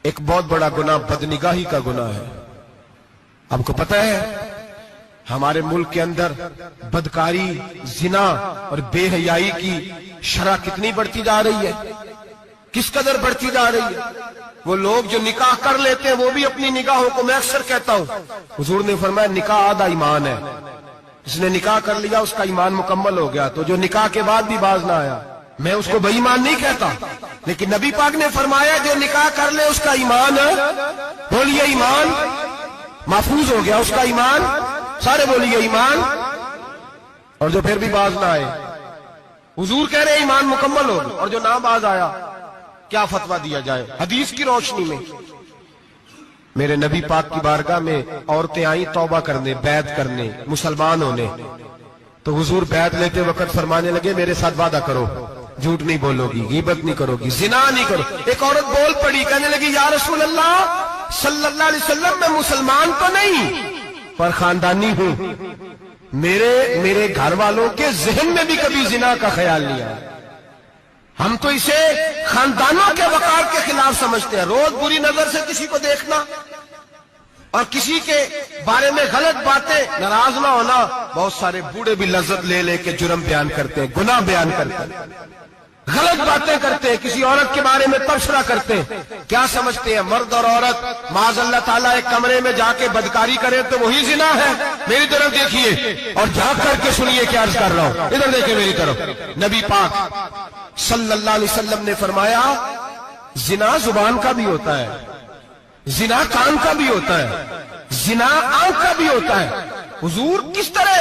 ایک بہت بڑا گناہ بدنگاہی کا گناہ ہے. آپ کو پتہ ہے ہمارے ملک کے اندر بدکاری، زنا اور بے حیائی کی شرح کتنی بڑھتی جا رہی ہے، کس قدر بڑھتی جا رہی ہے. وہ لوگ جو نکاح کر لیتے ہیں وہ بھی اپنی نگاہوں کو، میں اکثر کہتا ہوں، حضور نے فرمایا نکاح آدھا ایمان ہے. جس نے نکاح کر لیا اس کا ایمان مکمل ہو گیا. تو جو نکاح کے بعد بھی باز نہ آیا، میں اس کو بے ایمان نہیں کہتا، لیکن نبی پاک نے فرمایا جو نکاح کر لے اس کا ایمان ہے، بولیے ایمان محفوظ ہو گیا، اس کا ایمان، سارے بولیے ایمان. اور جو پھر بھی باز نہ آئے، حضور کہہ رہے ایمان مکمل ہو گیا. اور جو نہ باز آیا کیا فتویٰ دیا جائے حدیث کی روشنی میں؟ میرے نبی پاک کی بارگاہ میں عورتیں آئیں توبہ کرنے، بیعت کرنے، مسلمان ہونے. تو حضور بیعت لیتے وقت فرمانے لگے میرے ساتھ وعدہ کرو، جھوٹ نہیں بولو گی، غیبت نہیں کرو گی، زنا نہیں کرو. ایک عورت بول پڑی، کہنے لگی یا رسول اللہ صلی اللہ علیہ وسلم میں مسلمان تو نہیں پر خاندانی ہوں، میرے گھر والوں کے ذہن میں بھی کبھی زنا کا خیال نہیں آیا. ہم تو اسے خاندانوں کے وقار کے خلاف سمجھتے ہیں. روز بری نظر سے کسی کو دیکھنا اور کسی کے بارے میں غلط باتیں، ناراض نہ ہونا. بہت سارے بوڑھے بھی لذت لے لے کے جرم بیان کرتے ہیں، گناہ بیان کرتے ہیں، غلط باتیں کرتے ہیں، کسی عورت کے بارے میں تبصرہ کرتے ہیں. کیا سمجھتے ہیں مرد اور عورت معاذ اللہ تعالیٰ ایک کمرے میں جا کے بدکاری کرے تو وہی زنا ہے؟ میری طرف دیکھیے اور جھانک کر کے سنیے کیا عرض کر رہا ہوں، ادھر دیکھیں میری طرف. نبی پاک صلی اللہ علیہ وسلم نے فرمایا زنا زبان کا بھی ہوتا ہے، زنا کان کا بھی ہوتا ہے، زنا آنکھ کا بھی ہوتا ہے. حضور کس طرح؟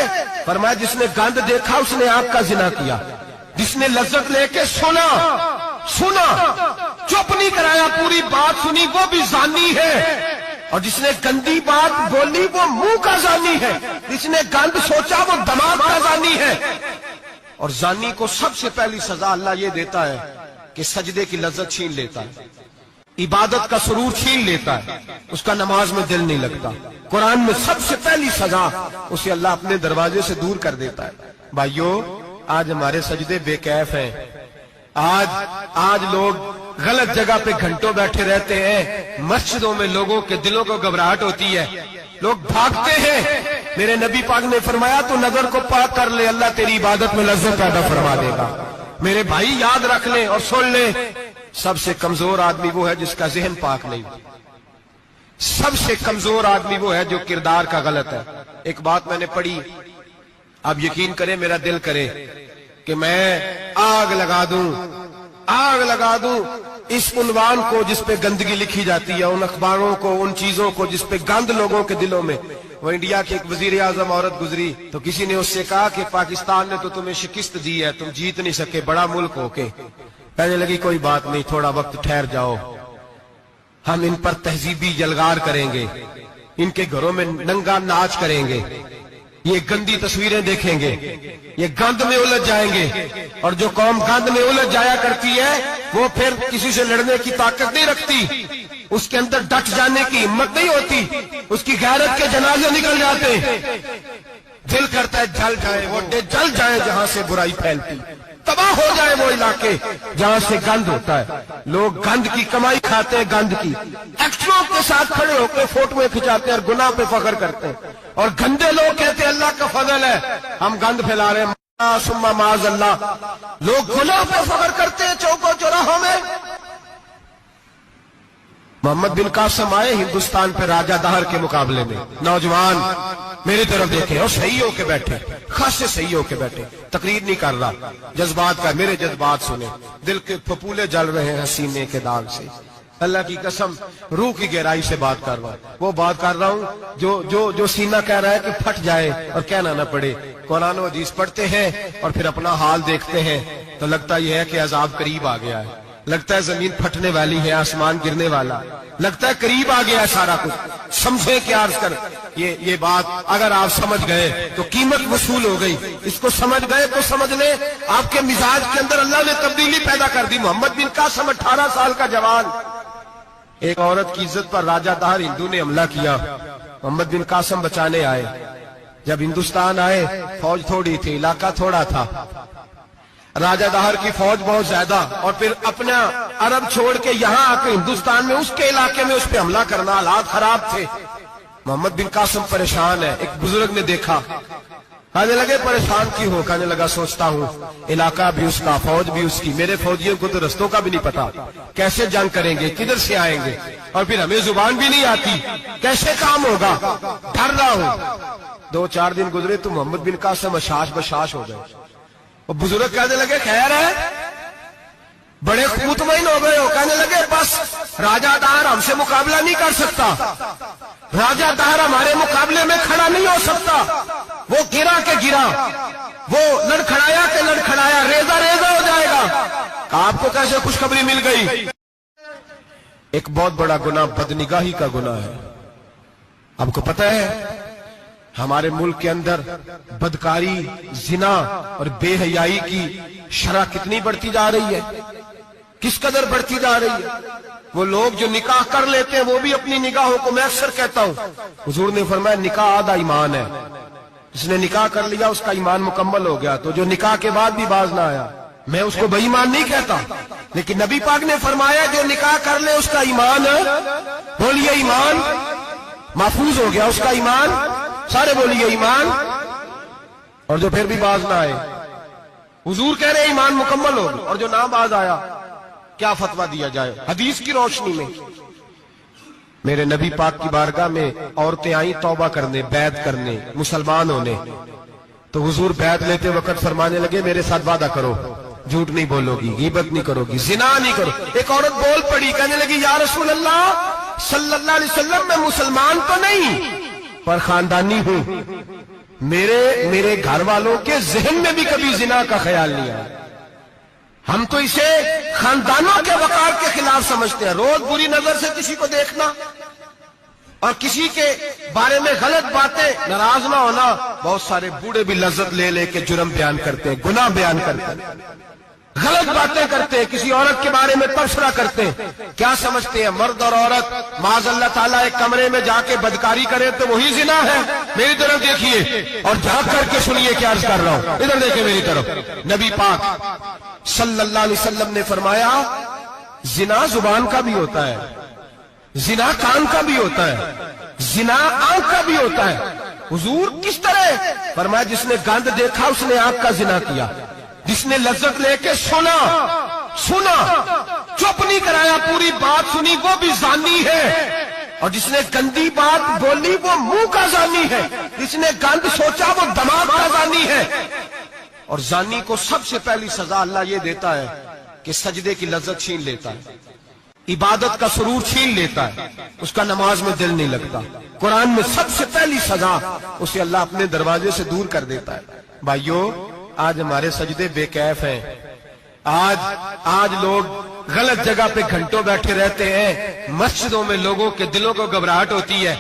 فرمایا جس نے گند دیکھا اس نے آنکھ کا زنا کیا، جس نے لذت لے کے سنا چپ نہیں کرایا، پوری بات سنی، وہ بھی زانی ہے. اور جس نے گندی بات بولی وہ منہ کا زانی ہے، جس نے گند سوچا وہ دماغ کا زانی ہے. اور زانی کو سب سے پہلی سزا اللہ یہ دیتا ہے کہ سجدے کی لذت چھین لیتا ہے، عبادت کا سرور چھین لیتا ہے، اس کا نماز میں دل نہیں لگتا. قرآن میں سب سے پہلی سزا اسے اللہ اپنے دروازے سے دور کر دیتا ہے. بھائیو آج ہمارے سجدے بے کیف ہیں، آج لوگ غلط جگہ پہ گھنٹوں بیٹھے رہتے ہیں. مسجدوں میں لوگوں کے دلوں کو گھبراہٹ ہوتی ہے، لوگ بھاگتے ہیں. میرے نبی پاک نے فرمایا تو نظر کو پاک کر لے، اللہ تیری عبادت میں لذت پیدا فرما دے گا. میرے بھائی یاد رکھ لیں اور سن لیں، سب سے کمزور آدمی وہ ہے جس کا ذہن پاک نہیں. سب سے کمزور آدمی وہ ہے جو کردار کا غلط ہے. ایک بات میں نے پڑھی، آپ یقین کریں میرا دل کرے کہ میں آگ لگا دوں اس عنوان کو جس پہ گندگی لکھی جاتی ہے، ان اخباروں کو، ان چیزوں کو جس پہ گند لوگوں کے دلوں میں. وہ انڈیا کی ایک وزیر اعظم عورت گزری تو کسی نے اس سے کہا کہ پاکستان نے تو تمہیں شکست دی ہے، تم جیت نہیں سکے بڑا ملک ہو کے. کہنے لگی کوئی بات نہیں، تھوڑا وقت ٹھہر جاؤ، ہم ان پر تہذیبی جلگار کریں گے، ان کے گھروں میں ننگا ناچ کریں گے، یہ گندی تصویریں دیکھیں گے، یہ گند میں الجھ جائیں گے. اور جو قوم گند میں الجھ جایا کرتی ہے وہ پھر کسی سے لڑنے کی طاقت نہیں رکھتی، اس کے اندر ڈٹ جانے کی ہمت نہیں ہوتی، اس کی غیرت کے جنازے نکل جاتے. دل کرتا ہے جل جائے وہ جل جائے جہاں سے برائی پھیلتی، تباہ ہو جائے وہ علاقے جہاں سے گند ہوتا ہے. لوگ گند کی کمائی کھاتے ہیں، گند کی. ایکٹروں کے ساتھ کھڑے ہو کے فوٹویں کھچاتے ہیں اور گناہ پہ فخر کرتے ہیں. اور گندے لوگ کہتے ہیں اللہ کا فضل ہے ہم گند پھیلا رہے ہیں، ثم معاذ اللہ. لوگ گناہ پہ فخر کرتے ہیں چوکوں چوراہوں میں. محمد بن قاسم آئے ہندوستان پہ راجہ دہر کے مقابلے میں، نوجوان میری طرف دیکھیں اور صحیح ہو کے بیٹھے، خاصے صحیح ہو کے بیٹھے، تقریر نہیں کر رہا، جذبات کا. میرے جذبات سنیں، دل کے پھپولے جل رہے ہیں حسینے کے داغ سے. اللہ کی قسم روح کی گہرائی سے بات کر رہا ہوں، وہ بات کر رہا ہوں جو سینہ کہہ رہا ہے کہ پھٹ جائے اور کہنا نہ پڑے. قرآن و حدیث پڑھتے ہیں اور پھر اپنا حال دیکھتے ہیں تو لگتا یہ ہے کہ عذاب قریب آ گیا ہے، لگتا ہے زمین پھٹنے والی ہے، آسمان گرنے والا، لگتا ہے قریب آ گیا ہے سارا کچھ. سمجھے کیا عرض کر یہ بات اگر آپ سمجھ گئے تو قیمت وصول ہو گئی. اس کو سمجھ گئے تو سمجھ لیں آپ کے مزاج کے اندر اللہ نے تبدیلی پیدا کر دی. محمد بن قاسم 18 سال کا جوان، ایک عورت کی عزت پر راجہ دہر ہندو نے حملہ کیا، محمد بن قاسم بچانے آئے. جب ہندوستان آئے فوج تھوڑی تھی، علاقہ تھوڑا تھا. راجہ دہر کی فوج بہت زیادہ، اور پھر اپنا عرب چھوڑ کے یہاں آ کے ہندوستان میں اس کے علاقے میں اس پہ حملہ کرنا، حالات خراب تھے۔ محمد بن قاسم پریشان ہے۔ ایک بزرگ نے دیکھا، کہنے لگے پریشان کیوں ہو؟ کہنے لگا سوچتا ہوں علاقہ بھی اس کا، فوج بھی اس کی، میرے فوجیوں کو تو رستوں کا بھی نہیں پتا، کیسے جنگ کریں گے، کدھر سے آئیں گے، اور پھر ہمیں زبان بھی نہیں آتی، کیسے کام ہوگا، ڈر رہا ہوں۔ 2-4 دن گزرے تو محمد بن قاسم اشاش بشاش ہو گئے۔ اور بزرگ کہنے لگے خیر ہے، بڑے مطمئن ہو گئے ہو؟ کہنے لگے بس راجہ دہر ہم سے مقابلہ نہیں کر سکتا، راجہ دہر ہمارے مقابلے میں کھڑا نہیں ہو سکتا، وہ گرا کے گرا، وہ لڑکھڑایا کے لڑکھڑایا، ریزہ ریزہ ہو جائے گا۔ آپ کو کیسے خوشخبری مل گئی؟ ایک بہت بڑا گناہ بدنگاہی کا گناہ ہے۔ آپ کو پتہ ہے ہمارے ملک کے اندر بدکاری، زنا اور بے حیائی کی شرح کتنی بڑھتی جا رہی ہے، کس قدر بڑھتی جا رہی ہے۔ وہ لوگ جو نکاح کر لیتے ہیں وہ بھی اپنی نگاہوں کو، میں اکثر کہتا ہوں، حضور نے فرمایا نکاح آدھا ایمان ہے، جس نے نکاح کر لیا اس کا ایمان مکمل ہو گیا، تو جو نکاح کے بعد بھی باز نہ آیا، میں اس کو بے ایمان نہیں کہتا، لیکن نبی پاک نے فرمایا جو نکاح کر لے اس کا ایمان ہے، بولیے ایمان محفوظ ہو گیا، اس کا ایمان، سارے بولیے ایمان، اور جو پھر بھی باز نہ آئے، حضور کہہ رہے ایمان مکمل ہو گیا، اور جو نہ باز آیا کیا فتویٰ دیا جائے حدیث کی روشنی میں؟ میرے نبی پاک کی بارگاہ میں عورتیں آئیں توبہ کرنے، بیعت کرنے، مسلمان ہونے، تو حضور بیعت لیتے وقت فرمانے لگے میرے ساتھ وعدہ کرو، جھوٹ نہیں بولو گی، غیبت نہیں کرو گی، زنا نہیں کرو۔ ایک عورت بول پڑی، کہنے لگی یا رسول اللہ صلی اللہ علیہ وسلم میں مسلمان تو نہیں پر خاندانی ہوں، میرے گھر والوں کے ذہن میں بھی کبھی زنا کا خیال نہیں آیا، ہم تو اسے خاندانوں کے وقار کے خلاف سمجھتے ہیں۔ روز بری نظر سے کسی کو دیکھنا اور کسی کے بارے میں غلط باتیں، ناراض نہ ہونا، بہت سارے بوڑھے بھی لذت لے لے کے جرم بیان کرتے ہیں، گناہ بیان کرتے ہیں، غلط باتیں کرتے ہیں، کسی عورت کے بارے میں تبصرہ کرتے ہیں، کیا سمجھتے ہیں مرد اور عورت معاذ اللہ تعالیٰ ایک کمرے میں جا کے بدکاری کرے تو وہی زنا ہے؟ میری طرف دیکھیے اور جھانک کر کے سنیے کیا عرض کر رہا ہوں، ادھر دیکھیں میری طرف۔ نبی پاک صلی اللہ علیہ وسلم نے فرمایا زنا زبان کا بھی ہوتا ہے، زنا کان کا بھی ہوتا ہے، زنا آنکھ کا بھی ہوتا ہے۔ حضور کس طرح؟ فرمایا جس نے گند دیکھا اس نے آنکھ کا زنا کیا، جس نے لذت لے کے سنا چپ نہیں کرایا، پوری بات سنی، وہ بھی زانی ہے، اور جس نے گندی بات بولی وہ منہ کا زانی ہے، جس نے گند سوچا وہ دماغ کا زانی ہے۔ اور زانی کو سب سے پہلی سزا اللہ یہ دیتا ہے کہ سجدے کی لذت چھین لیتا ہے، عبادت کا سرور چھین لیتا ہے، اس کا نماز میں دل نہیں لگتا۔ قرآن میں سب سے پہلی سزا اسے اللہ اپنے دروازے سے دور کر دیتا ہے۔ بھائیو آج ہمارے سجدے بے کیف ہیں، آج لوگ غلط جگہ پہ گھنٹوں بیٹھے رہتے ہیں، مسجدوں میں لوگوں کے دلوں کو گھبراہٹ ہوتی ہے،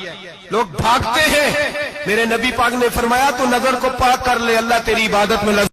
لوگ بھاگتے ہیں۔ میرے نبی پاک نے فرمایا تو نظر کو پاک کر لے، اللہ تیری عبادت میں لذت